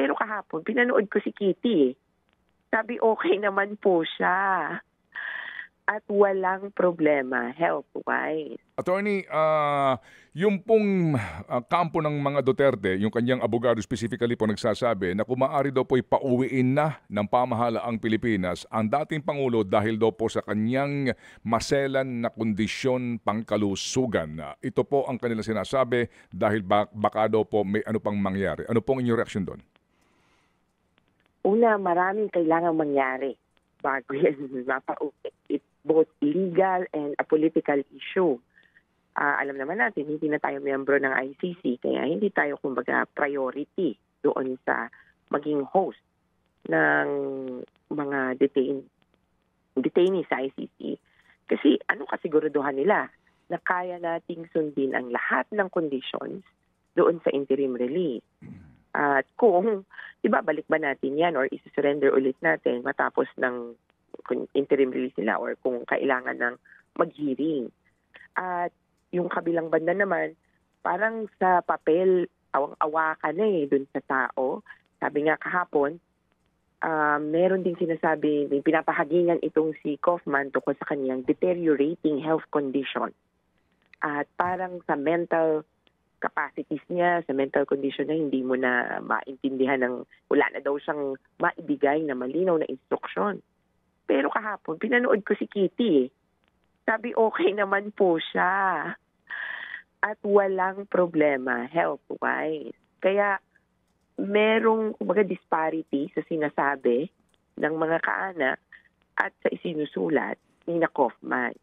Pero kahapon, pinanood ko si Kitty eh. Sabi okay naman po siya. At walang problema health-wise. Attorney, yung pong kampo ng mga Duterte, yung kanyang abogado specifically po nagsasabi na kung maaari daw po ipauwiin na ng pamahalaang Pilipinas ang dating Pangulo dahil daw po sa kanyang maselan na kondisyon pangkalusugan. Ito po ang kanilang sinasabi dahil baka daw po may ano pang mangyari. Ano pong inyong reaksyon doon? Una, maraming kailangang mangyari bago yan mapauwi. It's both legal and a political issue. Alam naman natin, hindi na tayo miyembro ng ICC, kaya hindi tayo kumbaga priority doon sa maging host ng mga detainees sa ICC. Kasi ano kasiguraduhan nila na kaya nating sundin ang lahat ng conditions doon sa interim release. At kung ibabalik ba natin yan or isi-surrender ulit natin matapos ng interim release nila or kung kailangan ng mag-hearing. At yung kabilang banda naman, parang sa papel, awang-awa ka na eh dun sa tao. Sabi nga kahapon, meron ding sinasabi, pinapahagingan itong si Kaufman tungkol sa kanyang deteriorating health condition. At parang sa mental capacities niya, sa mental condition niya, hindi mo na maintindihan wala na daw siyang maibigay na malinaw na instruksyon. Pero kahapon, pinanood ko si Kitty eh. Sabi okay naman po siya. At walang problema health-wise. Kaya merong kumbaga disparity sa sinasabi ng mga kaanak at sa isinusulat ni Kaufman.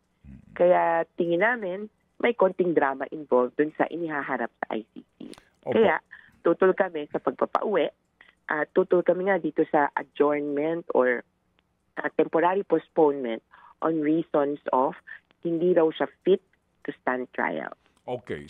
Kaya tingin namin may konting drama involved dun sa inihaharap sa ICC. Opo. Kaya tutol kami sa pagpapauwi at tutol kami nga dito sa adjournment or temporary postponement on reasons of hindi raw siya fit to stand trial. Okay.